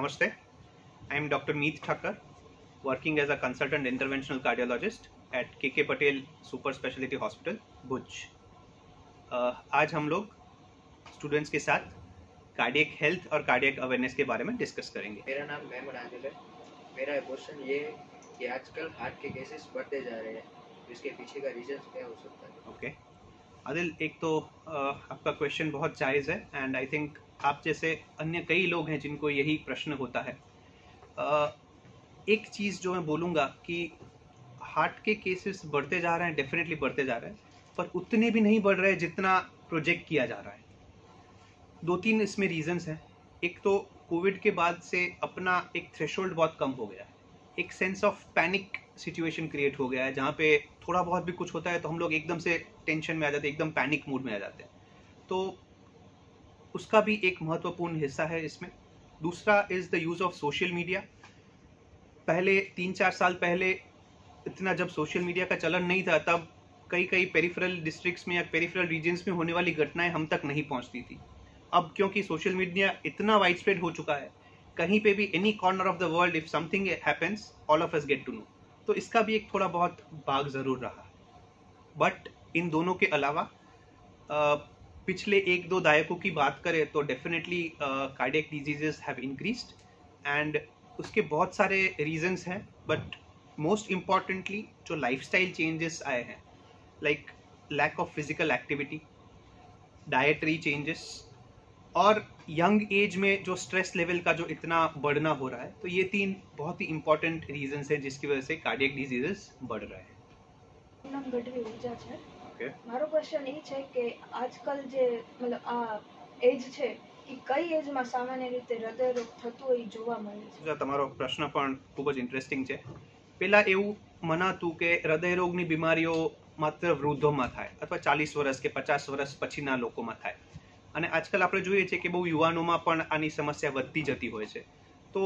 Namaste. I am Dr. Meet Thakkar, working as a consultant interventional cardiologist at KK Patel Super Specialty Hospital, भुज। आज हम लोग students के साथ cardiac health और cardiac awareness के बारे में डिस्कस करेंगे। मेरा नाम मेहमूद आदिल है। मेरा क्वेश्चन ये है कि आजकल हार्ट के केसेस बढ़ते जा रहे हैं, तो इसके पीछे का रीजन क्या हो सकता है? ओके आदिल, एक तो आपका क्वेश्चन बहुत जायज़ है एंड आई थिंक आप जैसे अन्य कई लोग हैं जिनको यही प्रश्न होता है। एक चीज़ जो मैं बोलूँगा कि हार्ट के केसेस बढ़ते जा रहे हैं, डेफिनेटली बढ़ते जा रहे हैं, पर उतने भी नहीं बढ़ रहे हैं जितना प्रोजेक्ट किया जा रहा है। दो तीन इसमें रीजंस हैं। एक तो कोविड के बाद से अपना एक थ्रेशोल्ड बहुत कम हो गया है, एक sense of panic situation create हो गया है जहाँ पे थोड़ा बहुत भी कुछ होता है तो हम लोग एकदम से टेंशन में आ जाते हैं, एकदम पैनिक मूड में आ जाते हैं। तो उसका भी एक महत्वपूर्ण हिस्सा है इसमें। दूसरा is the use of social media. पहले 3-4 साल पहले इतना जब सोशल मीडिया का चलन नहीं था, तब कई पेरिफेरल डिस्ट्रिक्ट्स में या पेरिफेरल रीजन्स में होने वाली घटनाएं हम तक नहीं पहुंचती थी। अब क्योंकि सोशल मीडिया इतना वाइड स्प्रेड हो चुका है, कहीं पे भी any corner of the world if something happens, all of us get to know. तो इसका भी एक थोड़ा बहुत भाग ज़रूर रहा। बट इन दोनों के अलावा पिछले 1-2 दायकों की बात करें तो definitely cardiac diseases have increased and उसके बहुत सारे रीजंस हैं। बट मोस्ट इम्पॉर्टेंटली जो लाइफस्टाइल चेंजेस आए हैं, like lack of physical activity, dietary changes और यंग एज में जो स्ट्रेस लेवल का जो इतना बढ़ना हो रहा है, तो ये 3 बहुत ही इम्पोर्टेंट रीजंस हैं जिसकी वजह से कार्डियक डिजीजेस बढ़ रहे हैं। નામ ગઢવી ઉર્જા છે। ઓકે, મારો ક્વેશ્ચન એ છે કે આજકાલ જે મતલબ આ એજ છે એ કઈ એજમાં સામાન્ય રીતે હૃદય રોગ થતો હોય જોવા મળે છે? તમારો પ્રશ્ન પણ ખૂબ જ ઇન્ટરેસ્ટિંગ છે। પહેલા એવું મનાતું કે હૃદય રોગની બીમારીઓ માત્ર વૃદ્ધોમાં થાય અથવા 40 વર્ષ કે 50 વર્ષ પછીના લોકોમાં થાય, અને આજકાલ આપણે જોઈએ છીએ કે બહુ યુવાનોમાં પણ આની સમસ્યા વધતી જતી હોય છે। તો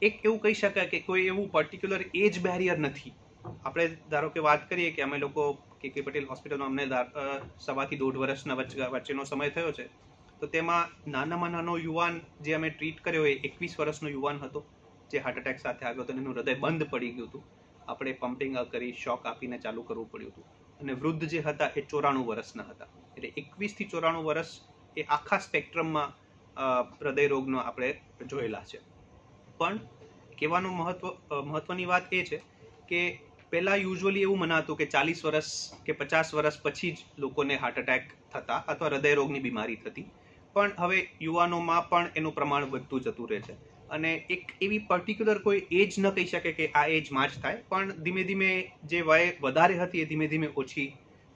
એક એવું કહી શકાય કે કોઈ એવું પર્ટિક્યુલર એજ બેરિયર નથી। આપણે ધારો કે વાત કરીએ કે અમે લોકો KK પટેલ હોસ્પિટલમાં અમને 1.5 થી 1.5 વર્ષના વચ્ચેનો સમય થયો છે, તો તેમાં નાનામાં નાનો યુવાન જે અમે ટ્રીટ કર્યો એ 21 વર્ષનો યુવાન હતો, જે હાર્ટ એટેક સાથે આવ્યો હતો અને એનું હૃદય બંધ પડી ગયું હતું। આપણે પમ્પિંગ કરી શોક આપીને ચાલુ કરવું પડ્યું હતું। અને વૃદ્ધ જે હતા એ 94 વર્ષના હતા। એટલે 21 થી 94 વર્ષ એ આખા સ્પેક્ટ્રમમાં હૃદય રોગનો આપણે જોયેલા છે। પણ કહેવાનું મહત્વની વાત એ છે કે પહેલાં યુઝ્યુઅલી એવું મનાતું કે 40 વર્ષ કે 50 વર્ષ પછી જ લોકોને હાર્ટ એટેક થતા અથવા હૃદય રોગની બીમારી થતી, પણ હવે યુવાનોમાં પણ એનું પ્રમાણ વધતું જતું રહે છે। અને એક એવી પર્ટિક્યુલર કોઈ એજ ન કહી શકે કે આ એજમાં જ થાય, પણ ધીમે ધીમે જે વય વધારે હતી એ ધીમે ધીમે ઓછી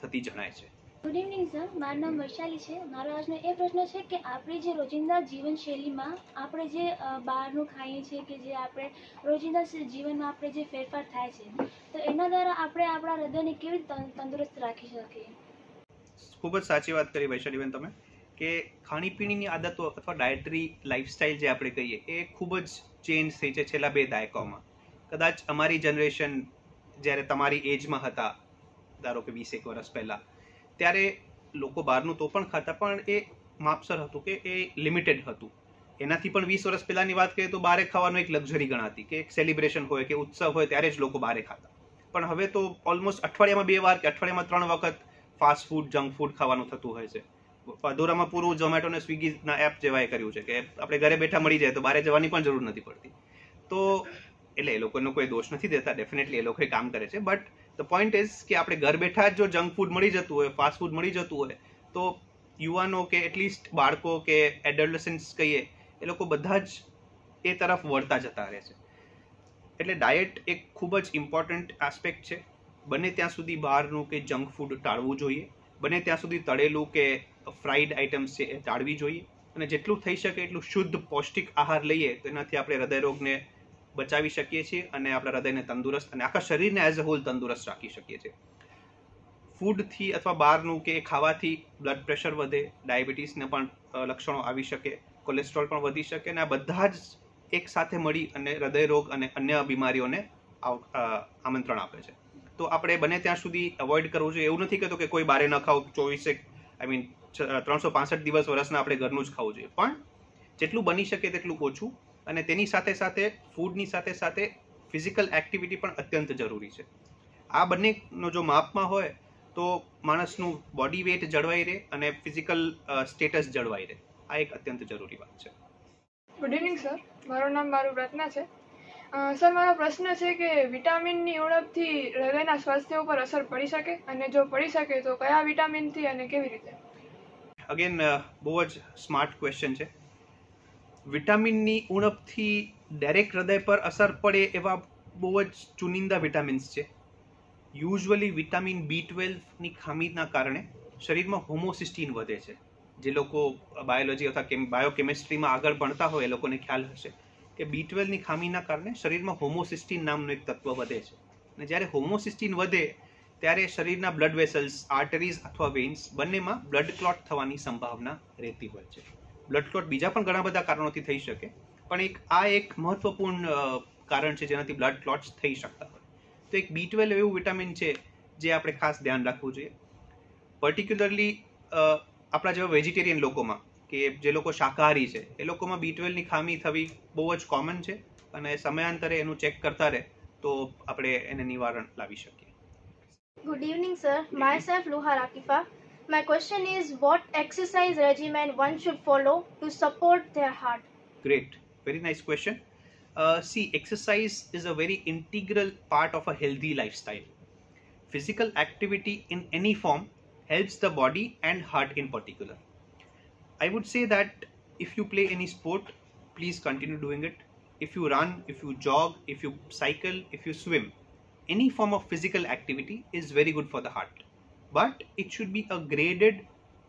થતી જણાય છે। ગુડ ઇવનિંગ સર, મારું નામ વૈશાલી છે। મારો આજનો એ પ્રશ્ન છે કે આપણી જે રોજિંદા જીવનશૈલીમાં આપણે જે બહારનું ખાઈએ છીએ કે જે આપણે રોજિંદા જીવનમાં આપણે જે ફેરફાર થાય છે, તો એના દ્વારા આપણે આપણા હૃદયને કેવી રીતે તંદુરસ્ત રાખી શકીએ? ખૂબ જ સાચી વાત કરી વૈશાલીબેન તમે, કે ખાણીપીણીની આદતો અથવા ડાયટરી લાઇફસ્ટાઇલ જે આપણે કહીએ એ ખૂબ જ ચેન્જ થઈ છે છેલ્લા 2 દાયકાઓમાં। કદાચ અમારી જનરેશન જ્યારે તમારી એજમાં હતા, ધારો કે 20-1 વર્ષ પહેલાં, ત્યારે લોકો બહારનું તો પણ ખાતા, પણ એ માપસર હતું કે એ લિમિટેડ હતું। એનાથી પણ 20 વર્ષ પહેલાંની વાત કરીએ તો બહારે ખાવાનું એક લક્ઝરી ગણાતી, કે એક સેલિબ્રેશન હોય કે ઉત્સવ હોય ત્યારે જ લોકો બહારે ખાતા। પણ હવે તો ઓલમોસ્ટ અઠવાડિયામાં 2 વાર કે અઠવાડિયામાં 3 વખત ફાસ્ટ ફૂડ, જંક ફૂડ ખાવાનું થતું હોય છે। અધૂરામાં પૂરું ઝોમેટો ને સ્વિગીના એપ જેવાએ કર્યું છે કે આપણે ઘરે બેઠા મળી જાય તો બહાર જવાની પણ જરૂર નથી પડતી। તો એટલે એ લોકોનો કોઈ દોષ નથી દેતા, ડેફિનેટલી એ લોકો કામ કરે છે, બટ ધ પોઈન્ટ ઇઝ કે આપણે ઘર બેઠા જ જો જંક ફૂડ મળી જતું હોય, ફાસ્ટ ફૂડ મળી જતું હોય, તો યુવાનો કે એટલીસ્ટ બાળકો કે એડોલેસન્ટ્સ કહીએ એ લોકો બધા જ એ તરફ વળતા જતા રહે છે। એટલે ડાયટ એક ખૂબ જ ઇમ્પોર્ટન્ટ એસ્પેક્ટ છે। બને ત્યાં સુધી બહારનું કે જંક ફૂડ ટાળવું જોઈએ, બને ત્યાં સુધી તળેલું કે ફ્રાઈડ આઇટમ્સ છે એ ટાળવી જોઈએ, અને જેટલું થઈ શકે એટલું શુદ્ધ પૌષ્ટિક આહાર લઈએ તો એનાથી આપણે હૃદય રોગને બચાવી શકીએ છીએ અને આપણા હૃદયને તંદુરસ્ત અને આખા શરીરને એઝ અ હોલ તંદુરસ્ત રાખી શકીએ છીએ। ફૂડથી અથવા બહારનું કે ખાવાથી બ્લડ પ્રેશર વધે, ડાયાબિટીસને પણ લક્ષણો આવી શકે, કોલેસ્ટ્રોલ પણ વધી શકે, અને આ બધા જ એક સાથે મળી અને હૃદય રોગ અને અન્ય બીમારીઓને આમંત્રણ આપે છે। તો આપણે બને ત્યાં સુધી અવોઇડ કરવું જોઈએ। એવું નથી કહેતો કે કોઈ બહારે ન ખાવ, 365 દિવસ વર્ષના આપણે ઘરનું જ ખાવું જોઈએ, પણ જેટલું બની શકે તેટલું ઓછું, અને તેની સાથે સાથે ફૂડની સાથે સાથે ફિઝિકલ એક્ટિવિટી પણ અત્યંત જરૂરી છે. આ બંનેનો જો માપમાં હોય તો માણસનું બોડી વેઇટ જળવાઈ રહે અને ફિઝિકલ સ્ટેટસ જળવાઈ રહે. આ એક અત્યંત જરૂરી વાત છે. ગુડ ઇવનિંગ સર, મારું નામ રત્ના છે. સર, મારો પ્રશ્ન છે કે વિટામિનની ઉણપથી હૃદયના સ્વાસ્થ્ય ઉપર અસર પડી શકે, અને જો પડી શકે તો કયા વિટામિનથી અને કેવી રીતે? અગેન બહુ જ સ્માર્ટ ક્વેશ્ચન છે. વિટામિનની ઉણપથી ડાયરેક્ટ હૃદય પર અસર પડે એવા બહુ જ ચુનિંદા વિટામિન્સ છે. યુઝ્યુઅલી વિટામિન B12ની ખામીના કારણે શરીરમાં હોમોસિસ્ટીન વધે છે. જે લોકો બાયોલોજી અથવા બાયોકેમિસ્ટ્રીમાં આગળ ભણતા હોય એ લોકોને ખ્યાલ હશે કે B12ની ખામીના કારણે શરીરમાં હોમોસિસ્ટીન નામનું એક તત્વ વધે છે. અને જ્યારે હોમોસિસ્ટીન વધે ત્યારે શરીરના બ્લડ વેસલ્સ, આર્ટરીઝ અથવા વેઇન્સ બંનેમાં બ્લડ ક્લોટ થવાની સંભાવના રહેતી હોય છે. બ્લડ ક્લોટ બીજા પણ ઘણા બધા કારણોથી થઈ શકે, પણ આ એક મહત્વપૂર્ણ કારણ છે જેનાથી બ્લડ ક્લોટ્સ થઈ શકતા હોય. તો એક B12 એવું વિટામિન છે જે આપણે ખાસ ધ્યાન રાખવું જોઈએ. પર્ટિક્યુલરલી આપણા જેવા વેજીટેરિયન લોકોમાં, કે જે લોકો શાકાહારી છે, એ લોકોમાં B12ની ખામી થવી બહુ જ કોમન છે, અને સમયાંતરે એનું ચેક કરતા રહે તો આપણે એને નિવારણ લાવી શકીએ. Good evening, sir. Myself, Luhar Akifa. My question is, what exercise regimen one should follow to support their heart? Great. Very nice question. See, exercise is a very integral part of a healthy lifestyle. Physical activity in any form helps the body and heart in particular. I would say that if you play any sport, please continue doing it. If you run, if you jog, if you cycle, if you swim, any form of physical activity is very good for the heart. But it should be a graded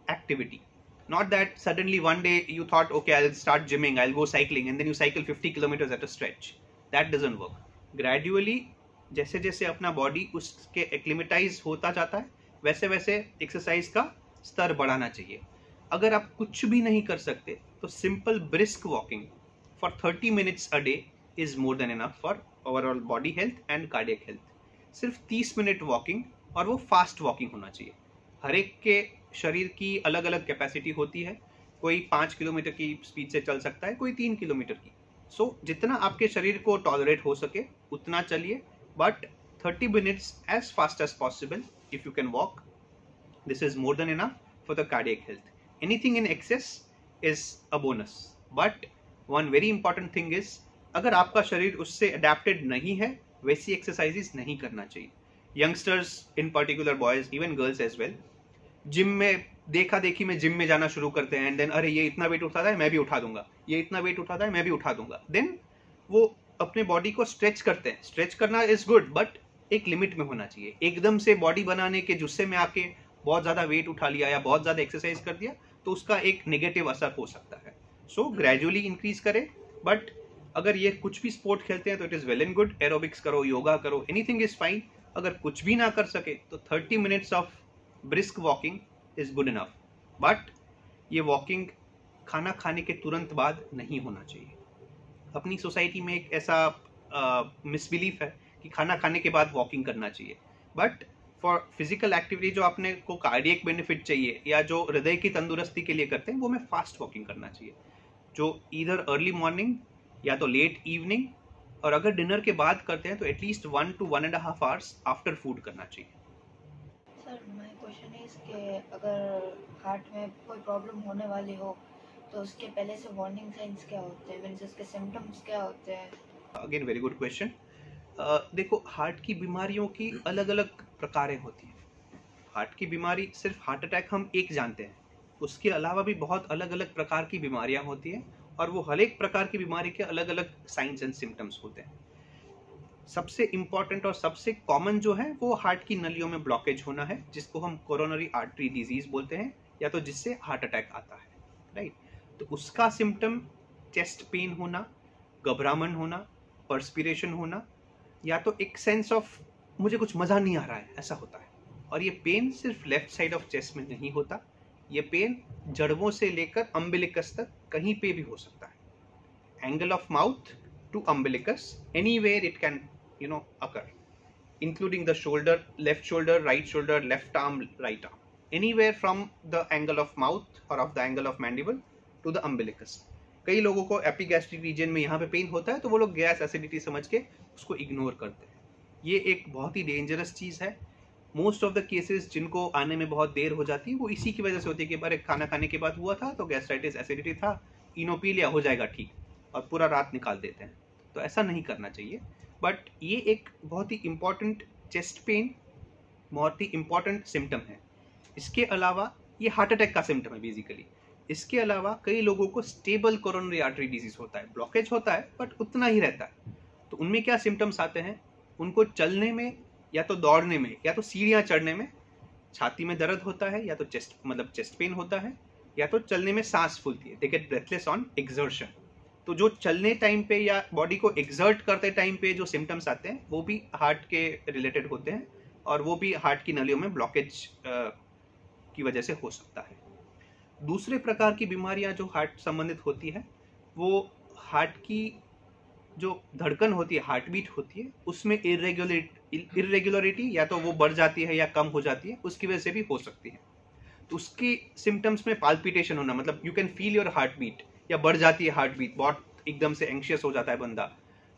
activity. Not that suddenly one day you thought, okay, I'll start gymming, I'll go cycling, and then you cycle 50 kilometers at a stretch. That doesn't work. Gradually, जैसे जैसे अपना body उसके acclimatise होता जाता है, वैसे वैसे exercise का स्तर बढ़ाना चाहिए. अगर आप कुछ भी नहीं कर सकते तो simple brisk walking for 30 minutes a day is more than enough for overall body health and cardiac health. सिर्फ 30 मिनट वॉकिंग, और वो फास्ट वॉकिंग होना चाहिए. हर एक के शरीर की अलग अलग कैपेसिटी होती है. कोई 5 किलोमीटर की स्पीड से चल सकता है, कोई 3 किलोमीटर की. सो जितना आपके शरीर को टॉलरेट हो सके उतना चलिए, but 30 minutes as fast as possible. If you can walk, this is more than enough for the cardiac health. Anything in excess is a bonus, but one very important thing is, अगर आपका शरीर उससे adapted नहीं है, वैसी exercises नहीं करना चाहिए. Youngsters in particular, boys, even girls as well, gym में देखा देखी में जिम में जाना शुरू करते हैं, एंड देन अरे ये इतना वेट उठाता है मैं भी उठा दूंगा, ये इतना वेट उठाता है मैं भी उठा दूंगा. देन वो अपने बॉडी को स्ट्रेच करते हैं. स्ट्रेच करना इज गुड, बट एक लिमिट में होना चाहिए. एकदम से बॉडी बनाने के जुस्से में आके बहुत ज्यादा वेट उठा लिया या बहुत ज्यादा एक्सरसाइज कर दिया तो उसका एक नेगेटिव असर हो सकता है. सो ग्रेजुअली इंक्रीज करें. बट अगर ये कुछ भी स्पोर्ट खेलते हैं तो it is well and good. Aerobics करो, योगा करो, एनीथिंग इज फाइन. अगर कुछ भी ना कर सके तो 30 minutes of brisk walking is good enough. But ये वॉकिंग खाना खाने के तुरंत बाद नहीं होना चाहिए. अपनी सोसाइटी में एक ऐसा मिसबिलीफ है कि खाना खाने के बाद वॉकिंग करना चाहिए. बट फॉर फिजिकल एक्टिविटी जो आपने को कार्डियक बेनिफिट चाहिए या जो हृदय की तंदुरुस्ती के लिए करते हैं, वो में फास्ट वॉकिंग करना चाहिए, जो इधर अर्ली मॉर्निंग या तो लेट इवनिंग, और अगर डिनर के बाद करते हैं तो at least 1 to 1.5 hours after food करना चाहिए. सर, माय क्वेश्चन इज कि अगर हार्ट में कोई प्रॉब्लम होने वाली हो तो उसके पहले से वार्निंग साइंस क्या होते हैं, मींस उसके सिम्टम्स क्या होते हैं? Again very good question. देखो, हार्ट की बीमारियों की अलग अलग प्रकारें होती हैं. हार्ट की बीमारी सिर्फ हार्ट अटैक हम एक जानते हैं, उसके अलावा भी बहुत अलग अलग प्रकार की बीमारियां होती हैं, और वो हर एक प्रकार की बीमारी के अलग अलग साइंस एंड सिम्टम्स होते हैं. सबसे इम्पॉर्टेंट और सबसे कॉमन जो है वो हार्ट की नलियों में ब्लॉकेज होना है, जिसको हम कोरोनरी आर्टरी डिजीज बोलते हैं, या तो जिससे हार्ट अटैक आता है. राइट. तो उसका सिम्टम चेस्ट पेन होना, घबराहट होना, पर्स्पिरेशन होना, या तो एक सेंस ऑफ मुझे कुछ मज़ा नहीं आ रहा है, ऐसा होता है. और ये पेन सिर्फ लेफ्ट साइड ऑफ चेस्ट में नहीं होता. ये पेन जड़ों से लेकर अम्बिलिकस तक कहीं पे भी हो सकता है. Angle of mouth to umbilicus, anywhere it can occur, including the shoulder, left shoulder, right shoulder, left arm, right arm, anywhere from the angle of mouth or of the angle of mandible to the umbilicus. कई लोगों को epigastric region में यहाँ पे pen होता है तो वो लोग गैस एसिडिटी समझ के उसको इग्नोर करते हैं। ये एक बहुत ही डेंजरस चीज़ है। मोस्ट ऑफ द केसेस जिनको आने में बहुत देर हो जाती है वो इसी की वजह से होती है कि बारे खाना खाने के बाद हुआ था तो गैस्ट्राइटिस एसिडिटी था, इनोपीलिया हो जाएगा ठीक, और पूरा रात निकाल देते हैं। तो ऐसा नहीं करना चाहिए। बट ये एक बहुत ही इम्पॉर्टेंट चेस्ट पेन, बहुत ही इम्पॉर्टेंट सिम्टम है। इसके अलावा ये हार्ट अटैक का सिम्टम है बेसिकली। इसके अलावा कई लोगों को स्टेबल कोरोनरी आर्टरी डिजीज होता है, ब्लॉकेज होता है बट उतना ही रहता है। तो उनमें क्या सिम्टम्स आते हैं, उनको चलने में या तो दौड़ने में या तो सीढ़ियाँ चढ़ने में छाती में दर्द होता है, या तो चेस्ट पेन होता है, या तो चलने में सांस फूलती है, they get breathless on exertion. तो जो चलने टाइम पे या बॉडी को एक्सर्ट करते टाइम पे जो सिम्टम्स आते हैं वो भी हार्ट के रिलेटेड होते हैं, और वो भी हार्ट की नलियों में ब्लॉकेज की वजह से हो सकता है। दूसरे प्रकार की बीमारियां जो हार्ट संबंधित होती है वो हार्ट की जो धड़कन होती है, हार्ट बीट होती है, उसमें इरेगुलरिटी या तो वो बढ़ जाती है या कम हो जाती है, उसकी वजह से भी हो सकती है। तो उसकी सिम्टम्स में पाल्पिटेशन होना, मतलब you can feel your heart beat, या बढ़ जाती है हार्ट बीट, बहुत एकदम से एंशियस हो जाता है बंदा,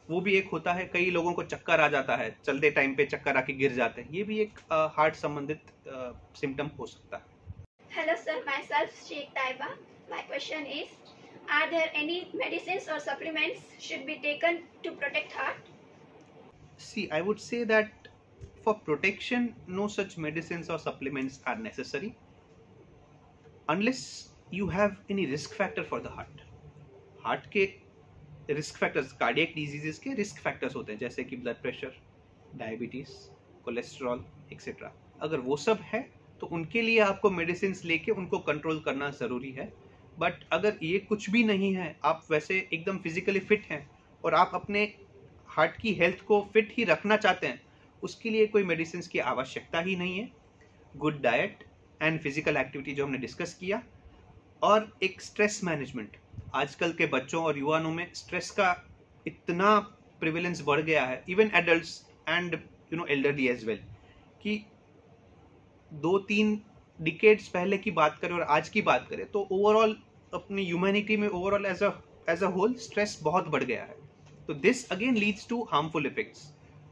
वो भी एक होता है। कई लोगों को चक्कर आ जाता है, चलते टाइम पे चक्कर आके गिर जाते हैं, ये भी एक हार्ट संबंधित सिम्टम हो सकता है। Hello sir, myself Sheikh Taiba. My question is, are there any medicines or supplements should be taken to protect heart? See, I would say that for protection, no such medicines or supplements are necessary unless you have any risk factor for the heart. Heart के risk factors, cardiac diseases के risk factors होते हैं, जैसे कि blood pressure, diabetes, cholesterol etcetera. अगर वो सब है तो उनके लिए आपको मेडिसिन लेके उनको कंट्रोल करना ज़रूरी है। बट अगर ये कुछ भी नहीं है, आप वैसे एकदम फिजिकली फिट हैं और आप अपने हार्ट की हेल्थ को फिट ही रखना चाहते हैं, उसके लिए कोई मेडिसिन की आवश्यकता ही नहीं है। Good diet and physical activity जो हमने डिस्कस किया, और एक स्ट्रेस मैनेजमेंट। आजकल के बच्चों और युवाओं में स्ट्रेस का इतना प्रिवेलेंस बढ़ गया है, even adults and elderly age well, कि 2-3 डिकेड्स पहले की बात करें और आज की बात करें तो ओवरऑल अपनी ह्यूमैनिटी में overall as a whole stress बहुत बढ़ गया है। तो this again leads to harmful effects.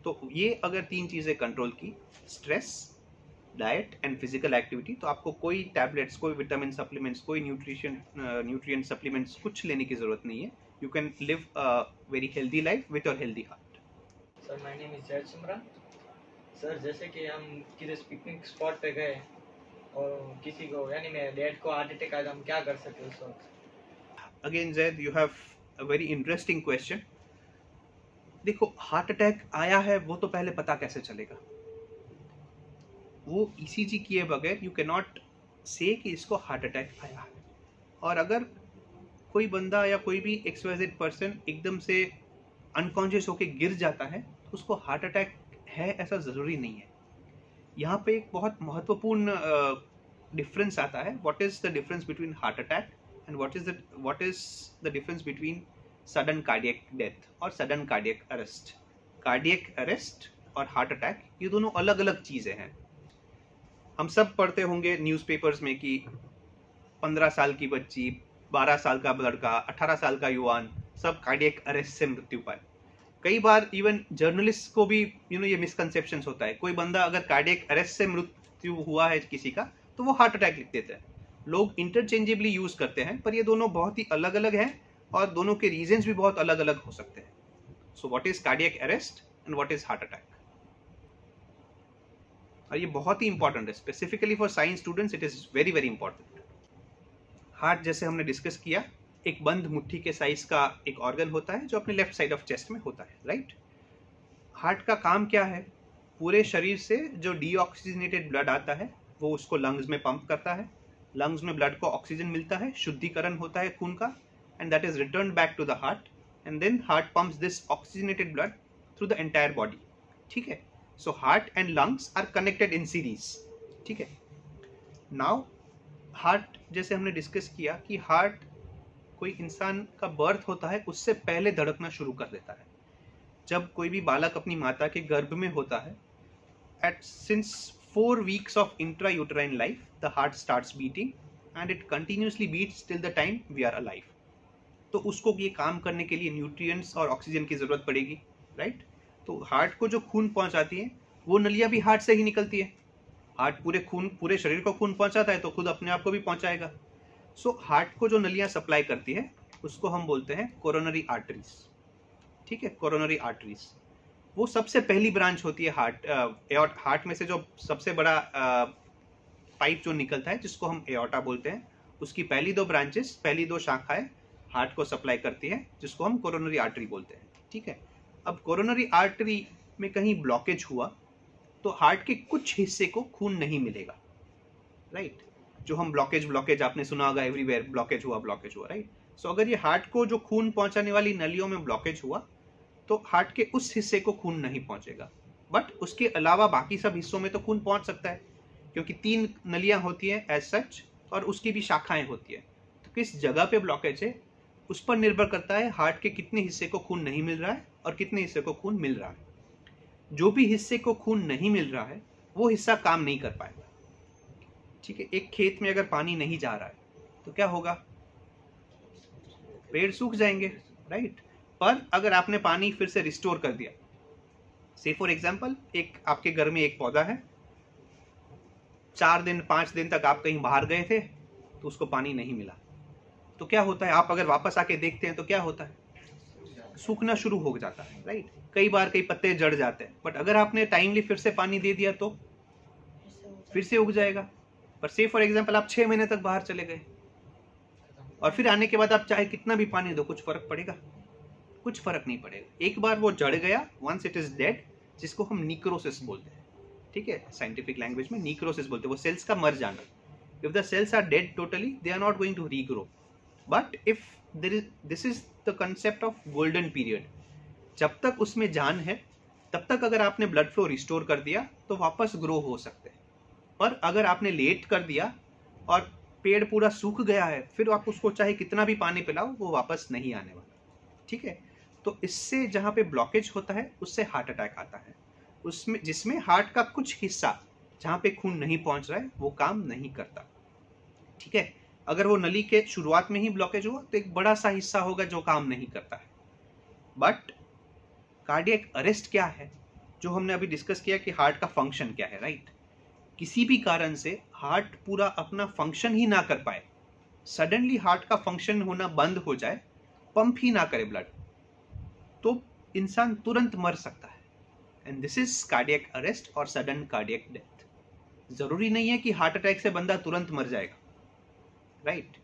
तो ये अगर 3 चीज़ें कंट्रोल की, stress, diet and physical activity, तो आपको कोई टैबलेट्स, कोई विटामिन सप्लीमेंट्स, कोई न्यूट्रिएंट सप्लीमेंट्स कुछ लेने की ज़रूरत नहीं है। You can live a very healthy life with your healthy heart. Sir my name is Zaid Simran. Sir जैसे कि हम किसी पिकनिक स्पॉट पे गए और किसी को, यानी मेरे डैड को हार्ट अटैक आया, तो हम क्या कर सकते उस वक्त? Again Zaid, you have a very interesting question. देखो, हार्ट अटैक आया है वो तो पहले पता कैसे चलेगा? वो ईसीजी किए बगैर यू कैन नॉट से कि इसको हार्ट अटैक आया है। और अगर कोई बंदा या कोई भी XYZ पर्सन एकदम से अनकॉन्शियस होके गिर जाता है तो उसको हार्ट अटैक है ऐसा ज़रूरी नहीं है। यहाँ पे एक बहुत महत्वपूर्ण डिफरेंस आता है। What is the difference between heart attack and what is the difference between sudden cardiac death और sudden cardiac arrest. Cardiac arrest और हार्ट अटैक, ये दोनों अलग अलग चीज़ें हैं। हम सब पढ़ते होंगे न्यूज़पेपर्स में कि 15 साल की बच्ची, 12 साल का लड़का, 18 साल का युवान, सब कार्डियक अरेस्ट से मृत्यु पाए। कई बार इवन जर्नलिस्ट को भी ये मिसकंसेप्शंस होता है। कोई बंदा अगर कार्डियक अरेस्ट से मृत्यु हुआ है किसी का तो वो हार्ट अटैक लिख देते हैं। लोग इंटरचेंजेबली यूज करते हैं, पर ये दोनों बहुत ही अलग अलग हैं और दोनों के रीजंस भी बहुत अलग अलग हो सकते हैं। So what is cardiac arrest and what is heart attack? और ये बहुत ही इंपॉर्टेंट है, specifically for science students it is very very important. Heart, जैसे हमने डिस्कस किया, एक बंद मुट्ठी के साइज का एक ऑर्गन होता है जो अपने लेफ्ट साइड ऑफ चेस्ट में होता है, राइट? हार्ट का काम क्या है? पूरे शरीर से जो डीऑक्सीजनेटेड ब्लड आता है वो उसको लंग्स में पंप करता है। लंग्स में ब्लड को ऑक्सीजन मिलता है, शुद्धिकरण होता है खून का, and that is return back to the heart, and then heart pumps this oxygenated blood through the entire body. ठीक है? So heart and lungs are connected in series. ठीक है? नाउ हार्ट, जैसे हमने डिस्कस किया कि हार्ट कोई इंसान का बर्थ होता है उससे पहले धड़कना शुरू कर देता है। जब कोई भी बालक अपनी माता के गर्भ में होता है, since 4 weeks of intrauterine life, the heart starts beating and it continuously beats till the time we are alive. तो उसको ये काम करने के लिए न्यूट्रिएंट्स और ऑक्सीजन की ज़रूरत पड़ेगी, राइट। तो हार्ट को जो खून पहुंचाती है वो नलियाँ भी हार्ट से ही निकलती है। हार्ट पूरे शरीर को खून पहुंचाता है तो खुद अपने आप को भी पहुंचाएगा। सो हार्ट को जो नलियाँ सप्लाई करती है उसको हम बोलते हैं कोरोनरी आर्टरीज, ठीक है। कोरोनरी आर्टरीज वो सबसे पहली ब्रांच होती है हार्ट में से, जो सबसे बड़ा पाइप जो निकलता है जिसको हम एओर्टा बोलते हैं, उसकी पहली दो शाखाएं हार्ट को सप्लाई करती है जिसको हम कोरोनरी आर्टरी बोलते हैं, ठीक है। अब कोरोनरी आर्टरी में कहीं ब्लॉकेज हुआ तो हार्ट के कुछ हिस्से को खून नहीं मिलेगा, राइट। जो हम ब्लॉकेज आपने सुना होगा, एवरीवेयर ब्लॉकेज हुआ, राइट। सो अगर ये हार्ट को जो खून पहुंचाने वाली नलियों में ब्लॉकेज हुआ तो हार्ट के उस हिस्से को खून नहीं पहुंचेगा, बट उसके अलावा बाकी सब हिस्सों में तो खून पहुंच सकता है, क्योंकि 3 नलियां होती हैं एज सच, और उसकी भी शाखाएं होती है। तो किस जगह पे ब्लॉकेज है उस पर निर्भर करता है हार्ट के कितने हिस्से को खून नहीं मिल रहा है और कितने हिस्से को खून मिल रहा है। जो भी हिस्से को खून नहीं मिल रहा है वो हिस्सा काम नहीं कर पाएगा, ठीक है। एक खेत में अगर पानी नहीं जा रहा है तो क्या होगा, पेड़ सूख जाएंगे, राइट। पर अगर आपने पानी फिर से रिस्टोर कर दिया, से फॉर एग्जाम्पल एक आपके घर में एक पौधा है, 4 दिन 5 दिन तक आप कहीं बाहर गए थे तो उसको पानी नहीं मिला, तो क्या होता है, आप अगर वापस आके देखते हैं तो क्या होता है, सूखना शुरू हो जाता है, राइट। कई बार कई पत्ते जड़ जाते हैं, बट अगर आपने टाइमली फिर से पानी दे दिया तो फिर से उग जाएगा। पर से फॉर एग्जाम्पल आप 6 महीने तक बाहर चले गए और फिर आने के बाद आप चाहे कितना भी पानी दो, कुछ फर्क पड़ेगा, कुछ फर्क नहीं पड़ेगा। एक बार वो जड़ गया, वंस इट इज डेड, जिसको हम निक्रोसिस बोलते हैं, ठीक है, साइंटिफिक लैंग्वेज में निक्रोसिस बोलते हैं, वो सेल्स का मर जाना। If the cells are dead totally, they are not going to regrow, but if this is the concept of golden period. जब तक उसमें जान है तब तक अगर आपने ब्लड फ्लो रिस्टोर कर दिया तो वापस ग्रो हो सकते हैं, पर अगर आपने लेट कर दिया और पेड़ पूरा सूख गया है, फिर आप उसको चाहे कितना भी पानी पिलाओ वो वापस नहीं आने वाला, ठीक है। तो इससे जहाँ पे ब्लॉकेज होता है उससे हार्ट अटैक आता है, उसमें जिसमें हार्ट का कुछ हिस्सा जहाँ पे खून नहीं पहुँच रहा है वो काम नहीं करता, ठीक है। अगर वो नली के शुरुआत में ही ब्लॉकेज हुआ तो एक बड़ा सा हिस्सा होगा जो काम नहीं करता है। बट कार्डियक अरेस्ट क्या है, जो हमने अभी डिस्कस किया कि हार्ट का फंक्शन क्या है, राइट। किसी भी कारण से हार्ट पूरा अपना फंक्शन ही ना कर पाए, सडनली हार्ट का फंक्शन होना बंद हो जाए, पंप ही ना करे ब्लड, तो इंसान तुरंत मर सकता है। And this is cardiac arrest और सडन कार्डियक डेथ। जरूरी नहीं है कि हार्ट अटैक से बंदा तुरंत मर जाएगा, राइट।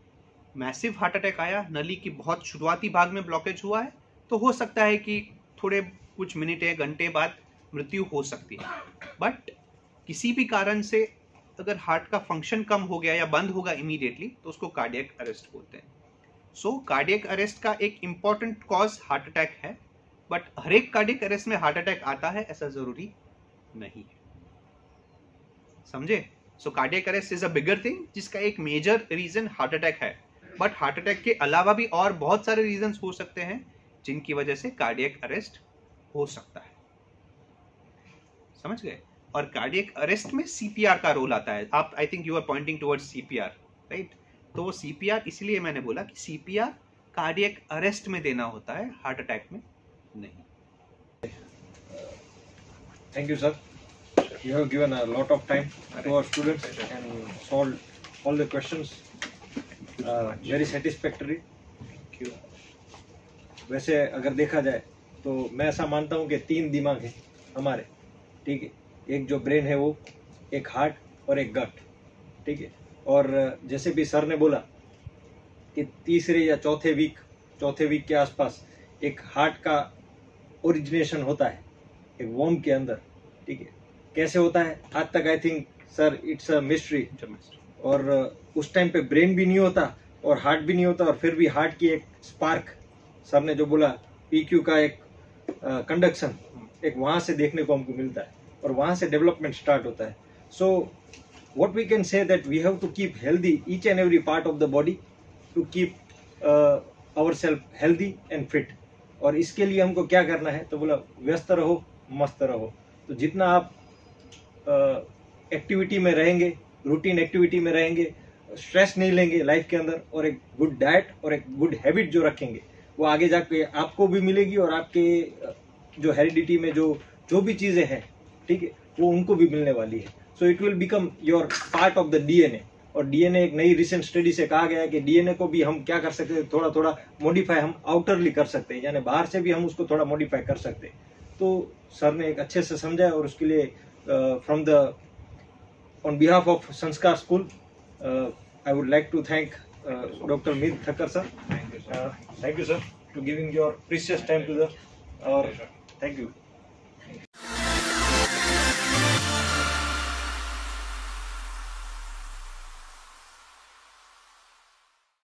मैसिव हार्ट अटैक आया, नली की बहुत शुरुआती भाग में ब्लॉकेज हुआ है, तो हो सकता है कि थोड़े कुछ मिनट या घंटे बाद मृत्यु हो सकती है। बट किसी भी कारण से अगर हार्ट का फंक्शन कम हो गया या बंद होगा इमीडिएटली तो उसको कार्डियक अरेस्ट बोलते हैं। सो कार्डियक अरेस्ट का एक इंपॉर्टेंट कॉज हार्ट अटैक है, बट हर एक कार्डियक अरेस्ट में हार्ट अटैक आता है ऐसा जरूरी नहीं है, समझे। So cardiac arrest is a bigger thing, जिसका एक मेजर रीजन हार्ट अटैक है, बट हार्ट अटैक के अलावा भी और बहुत सारे रीजंस हो सकते हैं जिनकी वजह से कार्डियक अरेस्ट हो सकता है, समझ गए। और कार्डियक अरेस्ट में सीपीआर का रोल आता है। आप I think you are pointing towards CPR, right. तो वो सीपीआर इसलिए मैंने बोला कि सीपीआर कार्डियक अरेस्ट में देना होता है, हार्ट अटैक में नहीं। Thank you, sir. You have given a lot of time to our students and solved all the questions. Very satisfactory. Thank you. वैसे अगर देखा जाए तो मैं ऐसा मानता हूँ कि 3 दिमाग हैं हमारे, ठीक है। एक जो ब्रेन है वो, एक हार्ट और एक गट, ठीक है। और जैसे भी सर ने बोला कि तीसरे या चौथे वीक के आसपास एक हार्ट का ओरिजिनेशन होता है एक वॉर्म के अंदर, ठीक है। कैसे होता है आज तक I think sir it's a mystery. और उस टाइम पे ब्रेन भी नहीं होता और हार्ट भी नहीं होता, और फिर भी हार्ट की एक स्पार्क, सर ने जो बोला पीक्यू का एक कंडक्शन, एक वहां से देखने को हमको मिलता है और वहां से डेवलपमेंट स्टार्ट होता है। So what we can say that we have to keep healthy each and every part of the body to keep our self healthy and fit. और इसके लिए हमको क्या करना है, तो बोला व्यस्त रहो, मस्त रहो। तो जितना आप एक्टिविटी में रहेंगे, रूटीन एक्टिविटी में रहेंगे, स्ट्रेस नहीं लेंगे लाइफ के अंदर और एक गुड डाइट और एक गुड हैबिट जो रखेंगे वो आगे जाके आपको भी मिलेगी और आपके जो हेरिडिटी में जो भी चीजें हैं, ठीक है, वो उनको भी मिलने वाली है. So it will become your part of the DNA. और डीएनए एक नई रिसेंट स्टडी से कहा गया है कि डीएनए को भी हम क्या कर सकते हैं, थोड़ा थोड़ा मॉडिफाई हम आउटरली कर सकते हैं, यानी बाहर से भी हम उसको थोड़ा मॉडिफाई कर सकते हैं. तो सर ने एक अच्छे से समझा और उसके लिए from the on behalf of Sanskar school I would like to thank Dr. Mir Thakkar sir. Thank you sir to giving your precious time to the. Thank you.